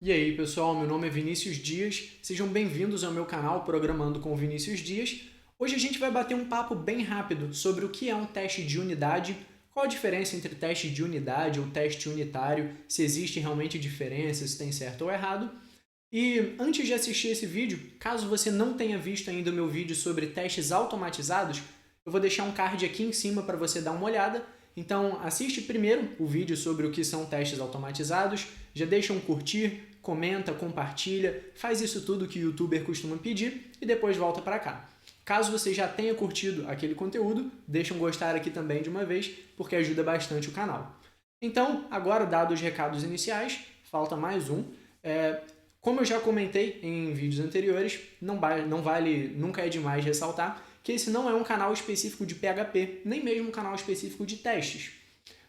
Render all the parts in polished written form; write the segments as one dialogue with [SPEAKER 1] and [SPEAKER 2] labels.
[SPEAKER 1] E aí, pessoal, meu nome é Vinícius Dias, sejam bem-vindos ao meu canal Programando com Vinícius Dias. Hoje a gente vai bater um papo bem rápido sobre o que é um teste de unidade, qual a diferença entre teste de unidade ou teste unitário, se existe realmente diferença, se tem certo ou errado. E antes de assistir esse vídeo, caso você não tenha visto ainda o meu vídeo sobre testes automatizados, eu vou deixar um card aqui em cima para você dar uma olhada. Então assiste primeiro o vídeo sobre o que são testes automatizados, já deixa um curtir, comenta, compartilha, faz isso tudo que o youtuber costuma pedir e depois volta para cá. Caso você já tenha curtido aquele conteúdo, deixa um gostar aqui também de uma vez, porque ajuda bastante o canal. Então, agora dados os recados iniciais, falta mais um. Como eu já comentei em vídeos anteriores, nunca é demais ressaltar que esse não é um canal específico de PHP, nem mesmo um canal específico de testes.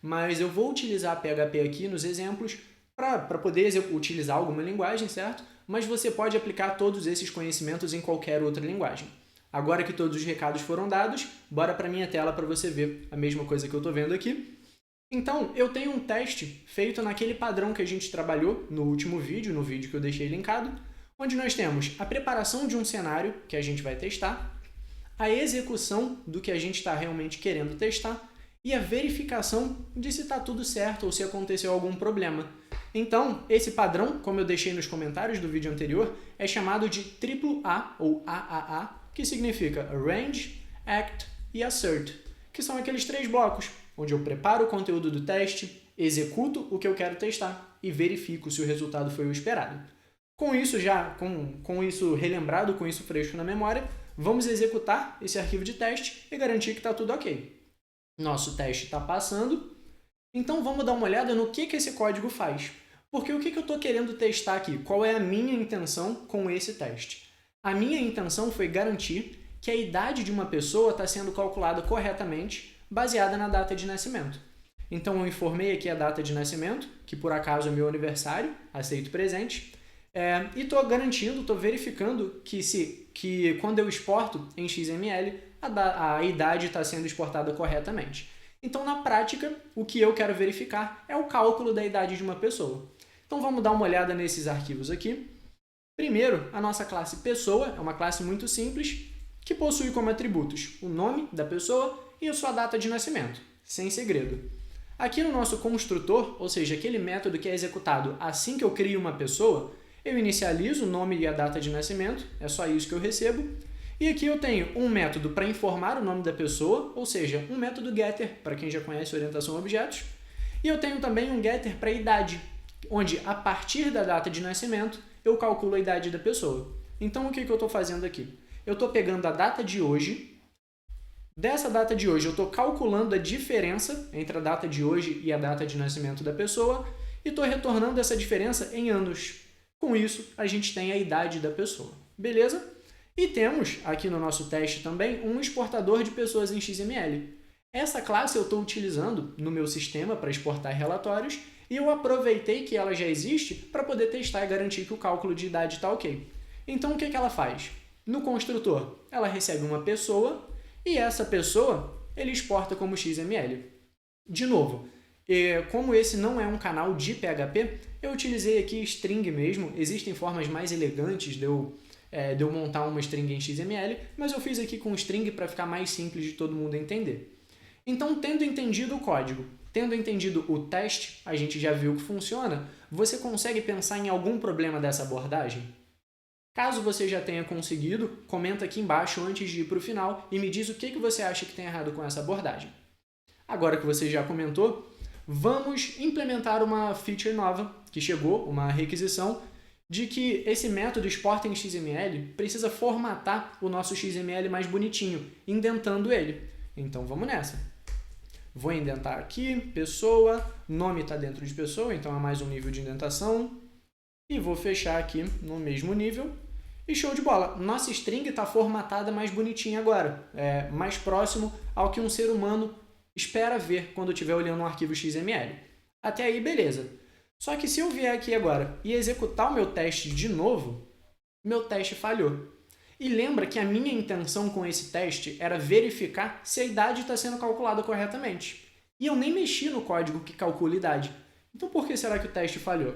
[SPEAKER 1] Mas eu vou utilizar PHP aqui nos exemplos para poder utilizar alguma linguagem, certo? Mas você pode aplicar todos esses conhecimentos em qualquer outra linguagem. Agora que todos os recados foram dados, bora para a minha tela para você ver a mesma coisa que eu estou vendo aqui. Então, eu tenho um teste feito naquele padrão que a gente trabalhou no último vídeo, no vídeo que eu deixei linkado, onde nós temos a preparação de um cenário que a gente vai testar, a execução do que a gente está realmente querendo testar e a verificação de se está tudo certo ou se aconteceu algum problema. Então, esse padrão, como eu deixei nos comentários do vídeo anterior, é chamado de AAA ou AAA, que significa Arrange, Act e Assert, que são aqueles três blocos, onde eu preparo o conteúdo do teste, executo o que eu quero testar e verifico se o resultado foi o esperado. Com isso com isso relembrado, com isso fresco na memória, vamos executar esse arquivo de teste e garantir que está tudo ok. Nosso teste está passando, então vamos dar uma olhada no que esse código faz. Porque o que eu estou querendo testar aqui? Qual é a minha intenção com esse teste? A minha intenção foi garantir que a idade de uma pessoa está sendo calculada corretamente, baseada na data de nascimento. Então eu informei aqui a data de nascimento, que por acaso é meu aniversário, aceito presente, e estou garantindo, estou verificando que quando eu exporto em XML, a idade está sendo exportada corretamente. Então, na prática, o que eu quero verificar é o cálculo da idade de uma pessoa. Então, vamos dar uma olhada nesses arquivos aqui. Primeiro, a nossa classe pessoa é uma classe muito simples, que possui como atributos o nome da pessoa e a sua data de nascimento, sem segredo. Aqui no nosso construtor, ou seja, aquele método que é executado assim que eu crio uma pessoa, eu inicializo o nome e a data de nascimento, é só isso que eu recebo. E aqui eu tenho um método para informar o nome da pessoa, ou seja, um método getter, para quem já conhece orientação a objetos. E eu tenho também um getter para idade, onde a partir da data de nascimento eu calculo a idade da pessoa. Então o que eu estou fazendo aqui? Eu estou pegando a data de hoje, dessa data de hoje eu estou calculando a diferença entre a data de hoje e a data de nascimento da pessoa e estou retornando essa diferença em anos. Com isso, a gente tem a idade da pessoa. Beleza? E temos aqui no nosso teste também um exportador de pessoas em XML. Essa classe eu estou utilizando no meu sistema para exportar relatórios e eu aproveitei que ela já existe para poder testar e garantir que o cálculo de idade está ok. Então, o que ela faz? No construtor, ela recebe uma pessoa e essa pessoa ele exporta como XML. De novo, como esse não é um canal de PHP, eu utilizei aqui string mesmo. Existem formas mais elegantes de eu montar uma string em XML, mas eu fiz aqui com string para ficar mais simples de todo mundo entender. Então, tendo entendido o código, tendo entendido o teste, a gente já viu que funciona, você consegue pensar em algum problema dessa abordagem? Caso você já tenha conseguido, comenta aqui embaixo antes de ir para o final e me diz o que você acha que tem errado com essa abordagem. Agora que você já comentou, vamos implementar uma feature nova que chegou, uma requisição, de que esse método exporta em XML precisa formatar o nosso XML mais bonitinho, indentando ele. Então vamos nessa. Vou indentar aqui, pessoa, nome está dentro de pessoa, então é mais um nível de indentação. E vou fechar aqui no mesmo nível. E show de bola! Nossa string está formatada mais bonitinha agora, mais próximo ao que um ser humano espera ver quando estiver olhando um arquivo XML. Até aí, beleza. Só que se eu vier aqui agora e executar o meu teste de novo, meu teste falhou. E lembra que a minha intenção com esse teste era verificar se a idade está sendo calculada corretamente. E eu nem mexi no código que calcula a idade. Então por que será que o teste falhou?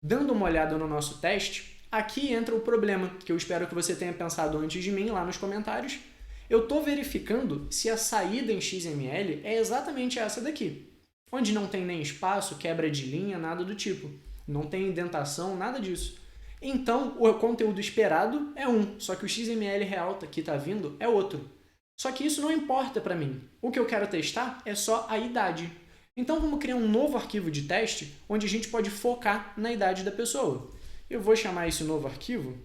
[SPEAKER 1] Dando uma olhada no nosso teste, aqui entra o problema, que eu espero que você tenha pensado antes de mim lá nos comentários. Eu estou verificando se a saída em XML é exatamente essa daqui, onde não tem nem espaço, quebra de linha, nada do tipo. Não tem indentação, nada disso. Então, o conteúdo esperado é um, só que o XML real que está vindo é outro. Só que isso não importa para mim. O que eu quero testar é só a idade. Então, vamos criar um novo arquivo de teste, onde a gente pode focar na idade da pessoa. Eu vou chamar esse novo arquivo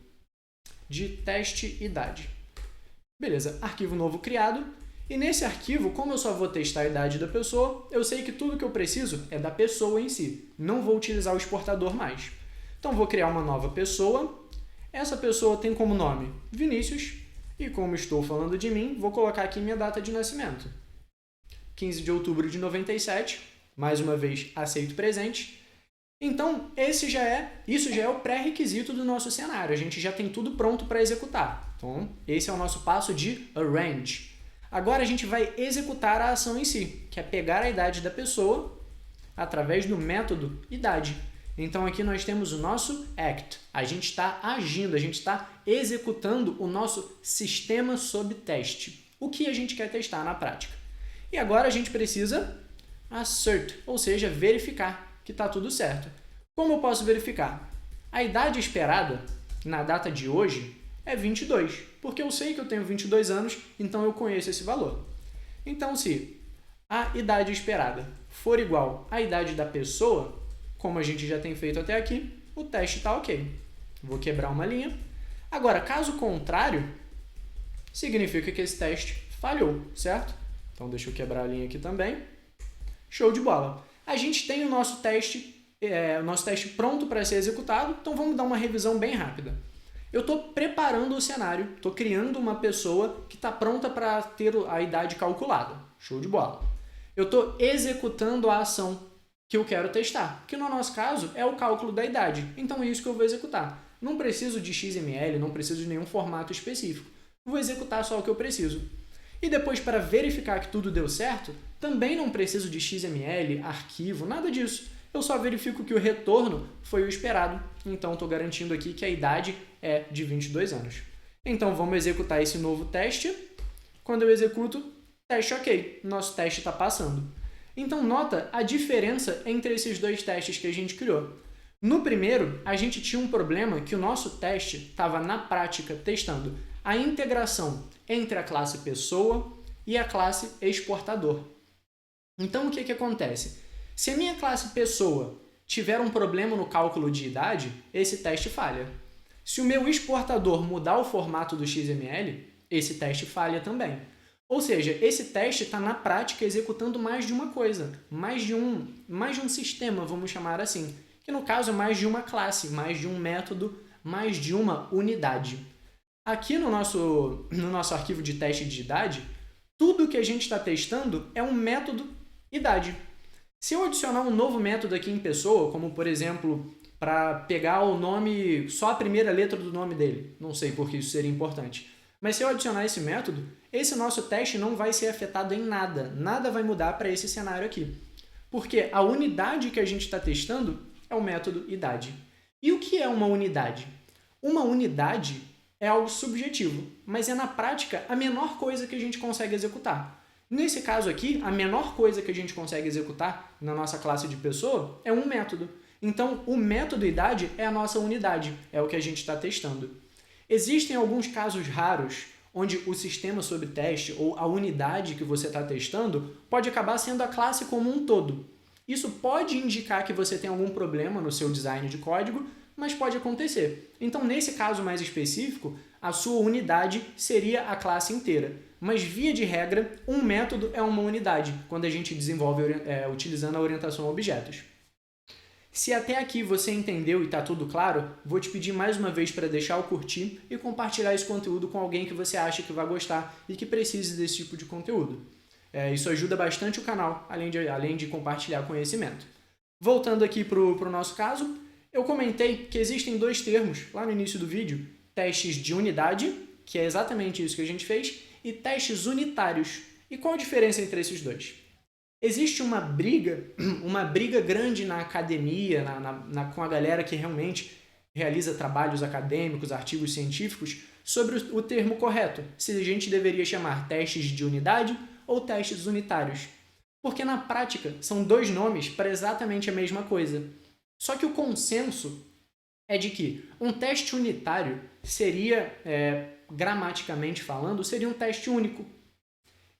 [SPEAKER 1] de teste idade. Beleza, arquivo novo criado. E nesse arquivo, como eu só vou testar a idade da pessoa, eu sei que tudo que eu preciso é da pessoa em si. Não vou utilizar o exportador mais. Então, vou criar uma nova pessoa. Essa pessoa tem como nome Vinícius. E como estou falando de mim, vou colocar aqui minha data de nascimento. 15 de outubro de 97. Mais uma vez, aceito presente. Então, isso já é o pré-requisito do nosso cenário. A gente já tem tudo pronto para executar. Então, esse é o nosso passo de arrange. Agora, a gente vai executar a ação em si, que é pegar a idade da pessoa através do método idade. Então, aqui nós temos o nosso act. A gente está agindo, a gente está executando o nosso sistema sob teste. O que a gente quer testar na prática. E agora a gente precisa assert, ou seja, verificar que está tudo certo. Como eu posso verificar? A idade esperada na data de hoje é 22, porque eu sei que eu tenho 22 anos, então eu conheço esse valor. Então, se a idade esperada for igual à idade da pessoa, como a gente já tem feito até aqui, o teste está ok. Vou quebrar uma linha. Agora, caso contrário, significa que esse teste falhou, certo? Então, deixa eu quebrar a linha aqui também. Show de bola. A gente tem o nosso teste pronto para ser executado, então vamos dar uma revisão bem rápida. Eu estou preparando o cenário, estou criando uma pessoa que está pronta para ter a idade calculada. Show de bola. Eu estou executando a ação que eu quero testar, que no nosso caso é o cálculo da idade. Então é isso que eu vou executar. Não preciso de XML, não preciso de nenhum formato específico. Vou executar só o que eu preciso. E depois, para verificar que tudo deu certo, também não preciso de XML, arquivo, nada disso. Eu só verifico que o retorno foi o esperado. Então, estou garantindo aqui que a idade é de 22 anos. Então, vamos executar esse novo teste. Quando eu executo, teste ok. Nosso teste está passando. Então, nota a diferença entre esses dois testes que a gente criou. No primeiro, a gente tinha um problema que o nosso teste estava, na prática, testando a integração entre a classe pessoa e a classe exportador. Então, o que acontece? Se a minha classe pessoa tiver um problema no cálculo de idade, esse teste falha. Se o meu exportador mudar o formato do XML, esse teste falha também. Ou seja, esse teste está na prática executando mais de uma coisa, mais de um sistema, vamos chamar assim, que no caso é mais de uma classe, mais de um método, mais de uma unidade. Aqui no nosso arquivo de teste de idade, tudo que a gente está testando é um método idade. Se eu adicionar um novo método aqui em pessoa, como por exemplo, para pegar o nome, só a primeira letra do nome dele, não sei por que isso seria importante, mas se eu adicionar esse método, esse nosso teste não vai ser afetado em nada, nada vai mudar para esse cenário aqui. Porque a unidade que a gente está testando é o método idade. E o que é uma unidade? Uma unidade é algo subjetivo, mas é na prática a menor coisa que a gente consegue executar. Nesse caso aqui, a menor coisa que a gente consegue executar na nossa classe de pessoa é um método. Então, o método idade é a nossa unidade, é o que a gente está testando. Existem alguns casos raros onde o sistema sob teste ou a unidade que você está testando pode acabar sendo a classe como um todo. Isso pode indicar que você tem algum problema no seu design de código, mas pode acontecer. Então, nesse caso mais específico, a sua unidade seria a classe inteira. Mas, via de regra, um método é uma unidade, quando a gente desenvolve utilizando a orientação a objetos. Se até aqui você entendeu e está tudo claro, vou te pedir mais uma vez para deixar o curtir e compartilhar esse conteúdo com alguém que você acha que vai gostar e que precise desse tipo de conteúdo. Isso ajuda bastante o canal, além de compartilhar conhecimento. Voltando aqui para o nosso caso, eu comentei que existem dois termos lá no início do vídeo, testes de unidade, que é exatamente isso que a gente fez, e testes unitários. E qual a diferença entre esses dois? Existe uma briga, uma briga grande na academia, com a galera que realmente realiza trabalhos acadêmicos, artigos científicos, sobre o termo correto, se a gente deveria chamar testes de unidade ou testes unitários. Porque na prática são dois nomes para exatamente a mesma coisa. Só que o consenso é de que um teste unitário seria, gramaticamente falando, seria um teste único.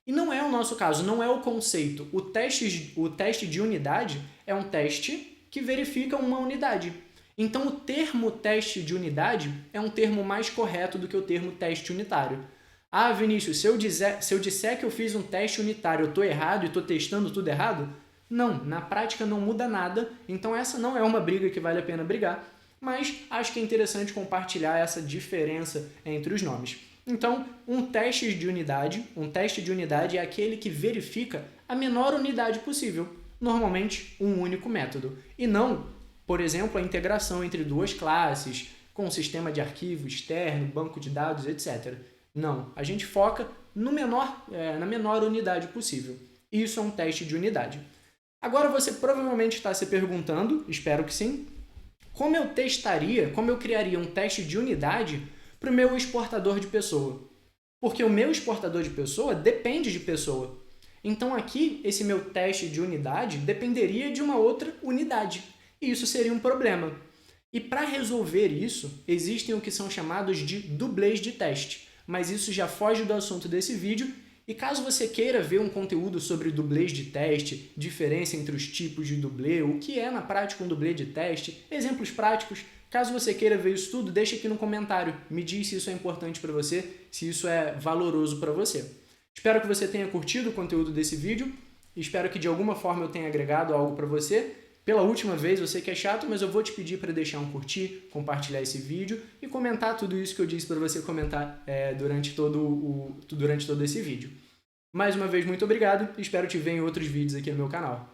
[SPEAKER 1] E não é o nosso caso, não é o conceito. O teste de unidade é um teste que verifica uma unidade. Então, o termo teste de unidade é um termo mais correto do que o termo teste unitário. Ah, Vinícius, se eu disser que eu fiz um teste unitário, eu estou errado e estou testando tudo errado? Não, na prática não muda nada, então essa não é uma briga que vale a pena brigar, mas acho que é interessante compartilhar essa diferença entre os nomes. Então, um teste de unidade é aquele que verifica a menor unidade possível, normalmente um único método, e não, por exemplo, a integração entre duas classes, com um sistema de arquivo externo, banco de dados, etc. Não, a gente foca na menor unidade possível. Isso é um teste de unidade. Agora você provavelmente está se perguntando, espero que sim, como eu criaria um teste de unidade para o meu exportador de pessoa? Porque o meu exportador de pessoa depende de pessoa. Então aqui, esse meu teste de unidade dependeria de uma outra unidade. E isso seria um problema. E para resolver isso, existem o que são chamados de dublês de teste. Mas isso já foge do assunto desse vídeo. E caso você queira ver um conteúdo sobre dublês de teste, diferença entre os tipos de dublê, o que é na prática um dublê de teste, exemplos práticos, caso você queira ver isso tudo, deixa aqui no comentário. Me diz se isso é importante para você, se isso é valoroso para você. Espero que você tenha curtido o conteúdo desse vídeo. Espero que de alguma forma eu tenha agregado algo para você. Pela última vez, eu sei que é chato, mas eu vou te pedir para deixar um curtir, compartilhar esse vídeo e comentar tudo isso que eu disse para você comentar durante todo esse vídeo. Mais uma vez, muito obrigado e espero te ver em outros vídeos aqui no meu canal.